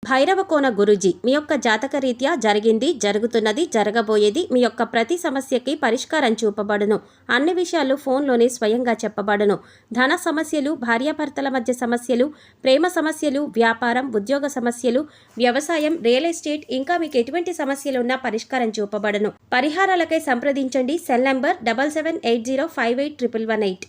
భైరవకోన గురూజీ మీ యొక్క జాతక రీత్యా జరిగింది, జరుగుతున్నది, జరగబోయేది మీ యొక్క ప్రతి సమస్యకి పరిష్కారం చూపబడును. అన్ని విషయాలు ఫోన్లోనే స్వయంగా చెప్పబడును. ధన సమస్యలు, భార్యాభర్తల మధ్య సమస్యలు, ప్రేమ సమస్యలు, వ్యాపారం, ఉద్యోగ సమస్యలు, వ్యవసాయం, రియల్ ఎస్టేట్, ఇంకా మీకు ఎటువంటి సమస్యలు ఉన్నా పరిష్కారం చూపబడును. పరిహారాలకై సంప్రదించండి. Cell number 7780581118.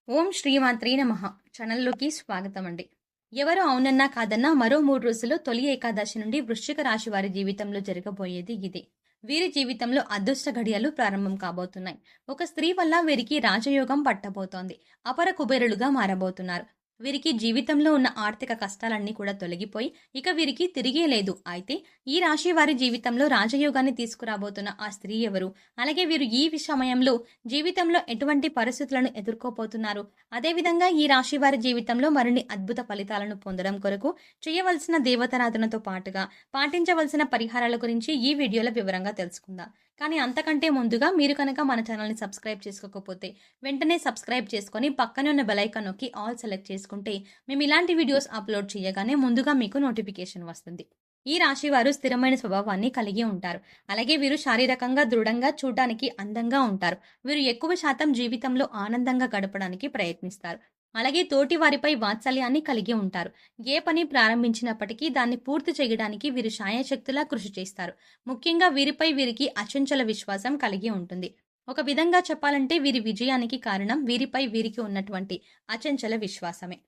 ఓం శ్రీమాత్రే నమః. ఛానల్లోకి స్వాగతం అండి. ఎవరు అవునన్నా కాదన్నా మరో 3 రోజుల్లో తొలి ఏకాదశి నుండి వృశ్చిక రాశి వారి జీవితంలో జరగబోయేది ఇదే. వీరి జీవితంలో అదృష్ట ఘడియలు ప్రారంభం కాబోతున్నాయి. ఒక స్త్రీ వల్ల వీరికి రాజయోగం పట్టబోతోంది. అపర కుబేరులుగా మారబోతున్నారు. వీరికి జీవితంలో ఉన్న ఆర్థిక కష్టాలన్నీ కూడా తొలగిపోయి ఇక వీరికి తిరిగే లేదు. అయితే ఈ రాశి వారి జీవితంలో రాజయోగాన్ని తీసుకురాబోతున్న ఆ స్త్రీ ఎవరు, అలాగే వీరు ఈ సమయంలో జీవితంలో ఎటువంటి పరిస్థితులను ఎదుర్కోబోతున్నారు, అదేవిధంగా ఈ రాశి వారి జీవితంలో మరిన్ని అద్భుత ఫలితాలను పొందడం కొరకు చేయవలసిన దేవతారాధనతో పాటుగా పాటించవలసిన పరిహారాల గురించి ఈ వీడియోలో వివరంగా తెలుసుకుందాం. కానీ అంతకంటే ముందుగా మీరు కనుక మన ఛానల్ని సబ్స్క్రైబ్ చేసుకోకపోతే వెంటనే సబ్స్క్రైబ్ చేసుకొని పక్కనే ఉన్న బెల్ ఐకాన్ నొక్కి ఆల్ సెలెక్ట్ చేసుకుంటే మేము ఇలాంటి వీడియోస్ అప్లోడ్ చేయగానే ముందుగా మీకు నోటిఫికేషన్ వస్తుంది. ఈ రాశి వారు స్థిరమైన స్వభావాన్ని కలిగి ఉంటారు. అలాగే వీరు శారీరకంగా దృఢంగా, చూడడానికి అందంగా ఉంటారు. వీరు ఎక్కువ శాతం జీవితంలో ఆనందంగా గడపడానికి ప్రయత్నిస్తారు. అలాగే తోటి వారిపై వాత్సల్యాన్ని కలిగి ఉంటారు. ఏ పని ప్రారంభించినప్పటికీ దాన్ని పూర్తి చేయడానికి వీరు శాయశక్తులా కృషి చేస్తారు. ముఖ్యంగా వీరికి అచంచల విశ్వాసం కలిగి ఉంటుంది. ఒక విధంగా చెప్పాలంటే వీరి విజయానికి కారణం వీరికి ఉన్నటువంటి అచంచల విశ్వాసమే.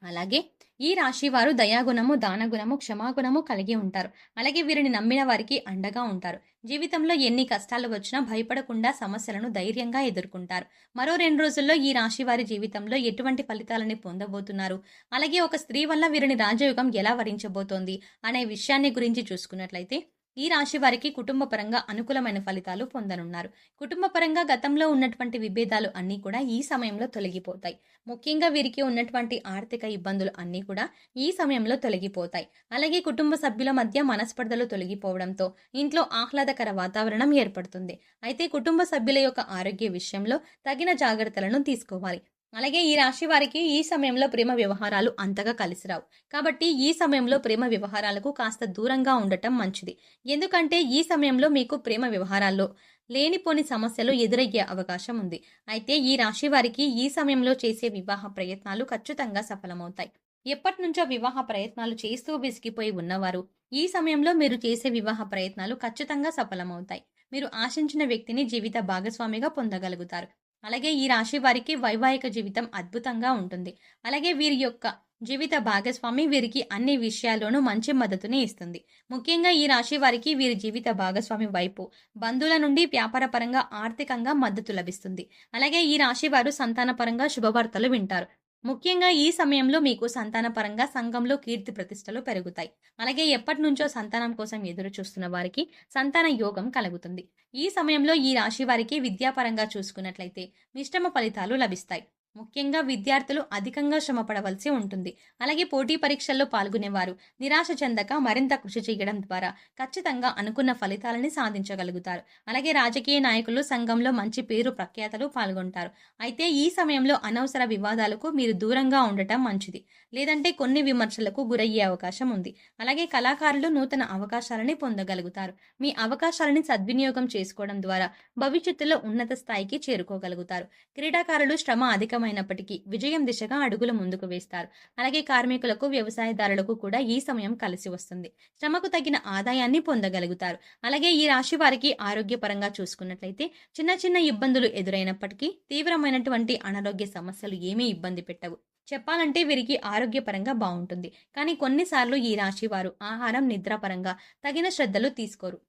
అలాగే ఈ రాశి వారు దయాగుణము, దానగుణము, క్షమాగుణము కలిగి ఉంటారు. అలాగే వీరిని నమ్మిన వారికి అండగా ఉంటారు. జీవితంలో ఎన్ని కష్టాలు వచ్చినా భయపడకుండా సమస్యలను ధైర్యంగా ఎదుర్కొంటారు. మరో 2 రోజుల్లో ఈ రాశి వారి జీవితంలో ఎటువంటి ఫలితాలని పొందబోతున్నారు, అలాగే ఒక స్త్రీ వల్ల వీరిని రాజయోగం ఎలా వరించబోతోంది అనే విషయాన్ని గురించి చూసుకున్నట్లయితే ఈ రాశి వారికి కుటుంబ పరంగా అనుకూలమైన ఫలితాలు పొందనున్నారు. కుటుంబ పరంగా గతంలో ఉన్నటువంటి విభేదాలు అన్నీ కూడా ఈ సమయంలో తొలగిపోతాయి. ముఖ్యంగా వీరికి ఉన్నటువంటి ఆర్థిక ఇబ్బందులు అన్నీ కూడా ఈ సమయంలో తొలగిపోతాయి. అలాగే కుటుంబ సభ్యుల మధ్య మనస్పర్ధలు తొలగిపోవడంతో ఇంట్లో ఆహ్లాదకర వాతావరణం ఏర్పడుతుంది. అయితే కుటుంబ సభ్యుల యొక్క ఆరోగ్య విషయంలో తగిన జాగ్రత్తలను తీసుకోవాలి. అలాగే ఈ రాశి వారికి ఈ సమయంలో ప్రేమ వ్యవహారాలు అంతగా కలిసిరావు. కాబట్టి ఈ సమయంలో ప్రేమ వ్యవహారాలకు కాస్త దూరంగా ఉండటం మంచిది. ఎందుకంటే ఈ సమయంలో మీకు ప్రేమ వ్యవహారాల్లో లేనిపోని సమస్యలు ఎదురయ్యే అవకాశం ఉంది. అయితే ఈ రాశి వారికి ఈ సమయంలో చేసే వివాహ ప్రయత్నాలు ఖచ్చితంగా సఫలమవుతాయి. ఎప్పటి నుంచో వివాహ ప్రయత్నాలు చేస్తూ విసిగిపోయి ఉన్నవారు ఈ సమయంలో మీరు చేసే వివాహ ప్రయత్నాలు ఖచ్చితంగా సఫలమవుతాయి. మీరు ఆశించిన వ్యక్తిని జీవిత భాగస్వామిగా పొందగలుగుతారు. అలాగే ఈ రాశి వారికి వైవాహిక జీవితం అద్భుతంగా ఉంటుంది. అలాగే వీరి యొక్క జీవిత భాగస్వామి వీరికి అన్ని విషయాల్లోనూ మంచి మద్దతుని ఇస్తుంది. ముఖ్యంగా ఈ రాశి వారికి వీరి జీవిత భాగస్వామి వైపు బంధువుల నుండి వ్యాపారపరంగా, ఆర్థికంగా మద్దతు లభిస్తుంది. అలాగే ఈ రాశి వారు సంతానపరంగా శుభవార్తలు వింటారు. ముఖ్యంగా ఈ సమయంలో మీకు సంతానపరంగా సంఘంలో కీర్తి ప్రతిష్టలు పెరుగుతాయి. అలాగే ఎప్పటి నుంచో సంతానం కోసం ఎదురు చూస్తున్న వారికి సంతాన యోగం కలుగుతుంది. ఈ సమయంలో ఈ రాశి వారికి విద్యాపరంగా చూసుకున్నట్లయితే మిశ్రమ ఫలితాలు లభిస్తాయి. ముఖ్యంగా విద్యార్థులు అధికంగా శ్రమ పడవలసి ఉంటుంది. అలాగే పోటీ పరీక్షల్లో పాల్గొనేవారు నిరాశ చెందక మరింత కృషి చేయడం ద్వారా ఖచ్చితంగా అనుకున్న ఫలితాలని సాధించగలుగుతారు. అలాగే రాజకీయ నాయకులు సంఘంలో మంచి పేరు ప్రఖ్యాతలు పాల్గొంటారు. అయితే ఈ సమయంలో అనవసర వివాదాలకు మీరు దూరంగా ఉండటం మంచిది. లేదంటే కొన్ని విమర్శలకు గురయ్యే అవకాశం ఉంది. అలాగే కళాకారులు నూతన అవకాశాలని పొందగలుగుతారు. మీ అవకాశాలని సద్వినియోగం చేసుకోవడం ద్వారా భవిష్యత్తులో ఉన్నత స్థాయికి చేరుకోగలుగుతారు. క్రీడాకారులు శ్రమ అధికమైనప్పటికీ విజయం దిశగా అడుగులు ముందుకు వేస్తారు. అలాగే కార్మికులకు, వ్యవసాయదారులకు కూడా ఈ సమయం కలిసి వస్తుంది. శ్రమకు తగిన ఆదాయాన్ని పొందగలుగుతారు. అలాగే ఈ రాశి వారికి ఆరోగ్యపరంగా చూసుకున్నట్లయితే చిన్న చిన్న ఇబ్బందులు ఎదురైనప్పటికీ తీవ్రమైనటువంటి అనారోగ్య సమస్యలు ఏమీ ఇబ్బంది పెట్టవు. చెప్పాలంటే వీరికి ఆరోగ్యపరంగా బాగుంటుంది. కానీ కొన్నిసార్లు ఈ రాశి వారు ఆహారం, నిద్రపరంగా తగిన శ్రద్ధలు తీసుకోరు.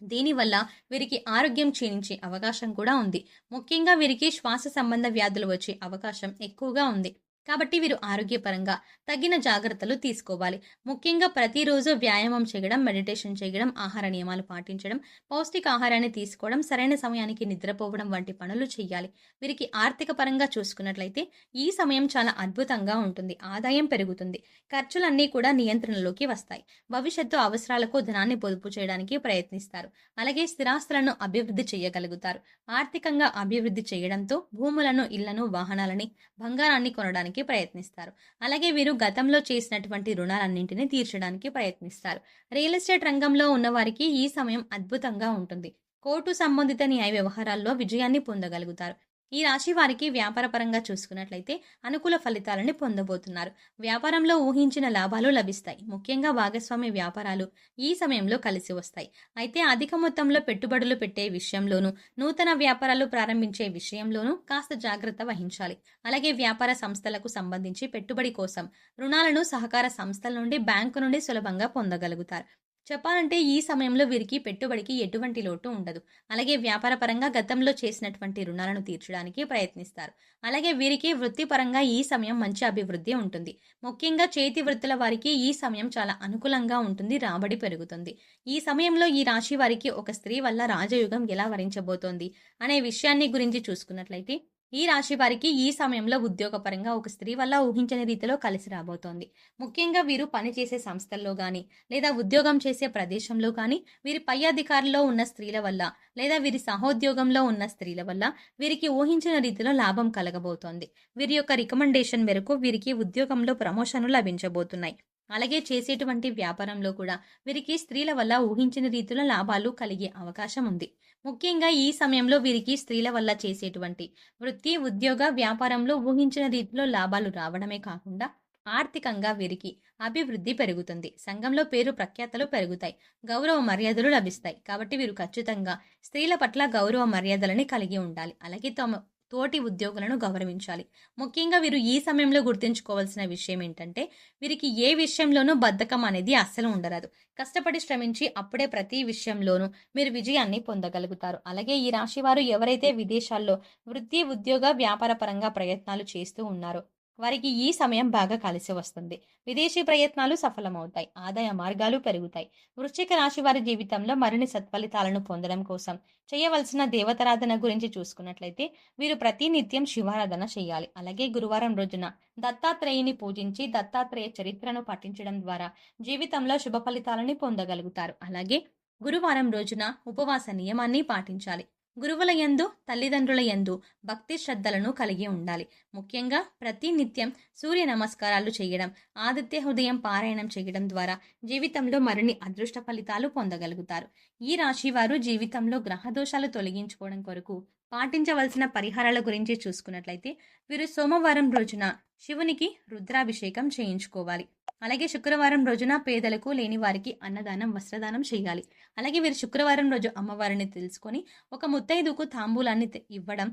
దీనివల్ల వీరికి ఆరోగ్యం క్షీణించే అవకాశం కూడా ఉంది. ముఖ్యంగా వీరికి శ్వాస సంబంధ వ్యాధులు వచ్చే అవకాశం ఎక్కువగా ఉంది. కాబట్టి వీరు ఆరోగ్యపరంగా తగిన జాగ్రత్తలు తీసుకోవాలి. ముఖ్యంగా ప్రతిరోజు వ్యాయామం చేయడం, మెడిటేషన్ చేయడం, ఆహార నియమాలు పాటించడం, పౌష్టిక ఆహారాన్ని తీసుకోవడం, సరైన సమయానికి నిద్రపోవడం వంటి పనులు చేయాలి. వీరికి ఆర్థిక పరంగా చూసుకున్నట్లయితే ఈ సమయం చాలా అద్భుతంగా ఉంటుంది. ఆదాయం పెరుగుతుంది. ఖర్చులన్నీ కూడా నియంత్రణలోకి వస్తాయి. భవిష్యత్తు అవసరాలకు ధనాన్ని పొదుపు చేయడానికి ప్రయత్నిస్తారు. అలాగే స్థిరాస్తులను అభివృద్ధి చేయగలుగుతారు. ఆర్థికంగా అభివృద్ధి చేయడంతో భూములను, ఇళ్లను, వాహనాలని, బంగారాన్ని కొనడానికి తీర్చడానికి ప్రయత్నిస్తారు. అలాగే వీరు గతంలో చేసినటువంటి రుణాలన్నింటినీ తీర్చడానికి ప్రయత్నిస్తారు. రియల్ ఎస్టేట్ రంగంలో ఉన్నవారికి ఈ సమయం అద్భుతంగా ఉంటుంది. కోర్టు సంబంధిత న్యాయ వ్యవహారాల్లో విజయాన్ని పొందగలుగుతారు. ఈ రాశి వారికి వ్యాపారపరంగా చూసుకున్నట్లయితే అనుకూల ఫలితాలని పొందబోతున్నారు. వ్యాపారంలో ఊహించిన లాభాలు లభిస్తాయి. ముఖ్యంగా భాగస్వామి వ్యాపారాలు ఈ సమయంలో కలిసి వస్తాయి. అయితే అధిక మొత్తంలో పెట్టుబడులు పెట్టే విషయంలోనూ, నూతన వ్యాపారాలు ప్రారంభించే విషయంలోనూ కాస్త జాగ్రత్త వహించాలి. అలాగే వ్యాపార సంస్థలకు సంబంధించి పెట్టుబడి కోసం రుణాలను సహకార సంస్థల నుండి, బ్యాంకు నుండి సులభంగా పొందగలుగుతారు. చెప్పాలంటే ఈ సమయంలో వీరికి పెట్టుబడికి ఎటువంటి లోటు ఉండదు. అలాగే వ్యాపారపరంగా గతంలో చేసినటువంటి రుణాలను తీర్చడానికి ప్రయత్నిస్తారు. అలాగే వీరికి వృత్తిపరంగా ఈ సమయం మంచి అభివృద్ధి ఉంటుంది. ముఖ్యంగా చేతి వృత్తుల వారికి ఈ సమయం చాలా అనుకూలంగా ఉంటుంది. రాబడి పెరుగుతుంది. ఈ సమయంలో ఈ రాశి వారికి ఒక స్త్రీ వల్ల రాజయోగం ఎలా వరించబోతోంది అనే విషయాన్ని గురించి చూసుకున్నట్లయితే ఈ రాశి వారికి ఈ సమయంలో ఉద్యోగపరంగా ఒక స్త్రీ వల్ల ఊహించని రీతిలో కలిసి రాబోతోంది. ముఖ్యంగా వీరు పనిచేసే సంస్థల్లో గాని, లేదా ఉద్యోగం చేసే ప్రదేశంలో కానీ, వీరి పై అధికారుల్లో ఉన్న స్త్రీల వల్ల, లేదా వీరి సహోద్యోగంలో ఉన్న స్త్రీల వల్ల వీరికి ఊహించిన రీతిలో లాభం కలగబోతోంది. వీరి యొక్క రికమెండేషన్ మేరకు వీరికి ఉద్యోగంలో ప్రమోషన్లు లభించబోతున్నాయి. అలాగే చేసేటువంటి వ్యాపారంలో కూడా వీరికి స్త్రీల వల్ల ఊహించిన రీతిలో లాభాలు కలిగే అవకాశం ఉంది. ముఖ్యంగా ఈ సమయంలో వీరికి స్త్రీల వల్ల చేసేటువంటి వృత్తి, ఉద్యోగ, వ్యాపారంలో ఊహించిన రీతిలో లాభాలు రావడమే కాకుండా ఆర్థికంగా వీరికి అభివృద్ధి పెరుగుతుంది. సంఘంలో పేరు ప్రఖ్యాతలు పెరుగుతాయి. గౌరవ మర్యాదలు లభిస్తాయి. కాబట్టి వీరు ఖచ్చితంగా స్త్రీల పట్ల గౌరవ మర్యాదలని కలిగి ఉండాలి. అలాగే తమ తోటి ఉద్యోగులను గౌరవించాలి. ముఖ్యంగా వీరు ఈ సమయంలో గుర్తుంచుకోవాల్సిన విషయం ఏంటంటే వీరికి ఏ విషయంలోనూ బద్ధకం అనేది అస్సలు ఉండరాదు. కష్టపడి శ్రమించి అప్పుడే ప్రతి విషయంలోనూ మీరు విజయాన్ని పొందగలుగుతారు. అలాగే ఈ రాశి వారు ఎవరైతే విదేశాల్లో వృత్తి, ఉద్యోగ, వ్యాపార పరంగా ప్రయత్నాలు చేస్తూ ఉన్నారో వారికి ఈ సమయం బాగా కలిసి వస్తుంది. విదేశీ ప్రయత్నాలు సఫలమవుతాయి. ఆదాయ మార్గాలు పెరుగుతాయి. వృశ్చిక రాశి వారి జీవితంలో మరిన్ని సత్ఫలితాలను పొందడం కోసం చేయవలసిన దేవతారాధన గురించి చూసుకున్నట్లయితే వీరు ప్రతినిత్యం శివారాధన చేయాలి. అలాగే గురువారం రోజున దత్తాత్రేయుని పూజించి దత్తాత్రేయ చరిత్రను పఠించడం ద్వారా జీవితంలో శుభ ఫలితాలని పొందగలుగుతారు. అలాగే గురువారం రోజున ఉపవాస నియమాన్ని పాటించాలి. గురువుల యందు, తల్లిదండ్రుల యందు భక్తి శ్రద్ధలను కలిగి ఉండాలి. ముఖ్యంగా ప్రతి నిత్యం సూర్య నమస్కారాలు చేయడం, ఆదిత్య హృదయం పారాయణం చేయడం ద్వారా జీవితంలో మరిన్ని అదృష్ట ఫలితాలు పొందగలుగుతారు. ఈ రాశి వారు జీవితంలో గ్రహదోషాలు తొలగించుకోవడం కొరకు పాటించవలసిన పరిహారాల గురించి చూసుకున్నట్లయితే వీరు సోమవారం రోజున శివునికి రుద్రాభిషేకం చేయించుకోవాలి. అలాగే శుక్రవారం రోజున పేదలకు, లేని వారికి అన్నదానం, వస్త్రదానం చేయాలి. అలాగే వీరు శుక్రవారం రోజు అమ్మవారిని తెలుసుకొని ఒక ముత్తైదుకు తాంబూలాన్ని ఇవ్వడం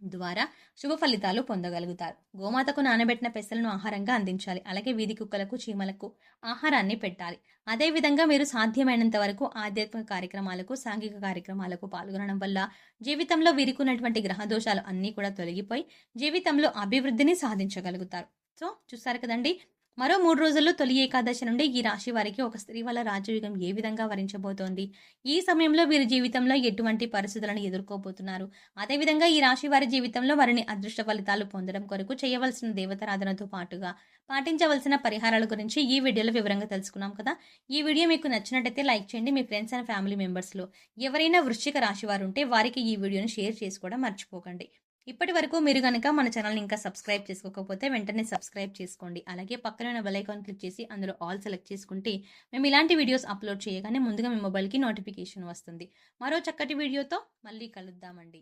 ద్వారా శుభ ఫలితాలు పొందగలుగుతారు. గోమాతకు నానబెట్టిన పెసలను ఆహారంగా అందించాలి. అలాగే వీధి కుక్కలకు, చీమలకు ఆహారాన్ని పెట్టాలి. అదేవిధంగా మీరు సాధ్యమైనంత వరకు ఆధ్యాత్మిక కార్యక్రమాలకు, సాంఘిక కార్యక్రమాలకు పాల్గొనడం వల్ల జీవితంలో వీరికున్నటువంటి గ్రహదోషాలు అన్నీ కూడా తొలగిపోయి జీవితంలో అభివృద్ధిని సాధించగలుగుతారు. సో చూసారు కదండి, మరో 3 రోజుల్లో తొలి ఏకాదశి నుండి ఈ రాశి వారికి ఒక స్త్రీ వల్ల రాజయోగం ఏ విధంగా వరించబోతోంది, ఈ సమయంలో వీరి జీవితంలో ఎటువంటి పరిస్థితులను ఎదుర్కోబోతున్నారు, అదేవిధంగా ఈ రాశి వారి జీవితంలో వారిని అదృష్ట ఫలితాలు పొందడం కొరకు చేయవలసిన దేవతారాధనతో పాటుగా పాటించవలసిన పరిహారాల గురించి ఈ వీడియోలో వివరంగా తెలుసుకున్నాం కదా. ఈ వీడియో మీకు నచ్చినట్టయితే లైక్ చేయండి. మీ ఫ్రెండ్స్ అండ్ ఫ్యామిలీ మెంబర్స్లో ఎవరైనా వృశ్చిక రాశి వారు ఉంటే వారికి ఈ వీడియోని షేర్ చేసుకోవడం మర్చిపోకండి. ఇప్పటి వరకు మీరు కనుక మన ఛానల్ని ఇంకా సబ్స్క్రైబ్ చేసుకోకపోతే వెంటనే సబ్స్క్రైబ్ చేసుకోండి. అలాగే పక్కన ఉన్న బెల్ ఐకాన్ క్లిక్ చేసి అందులో ఆల్ సెలెక్ట్ చేసుకుంటే మేము ఇలాంటి వీడియోస్ అప్లోడ్ చేయగానే ముందుగా మీ మొబైల్కి నోటిఫికేషన్ వస్తుంది. మరో చక్కటి వీడియోతో మళ్ళీ కలుద్దామండి.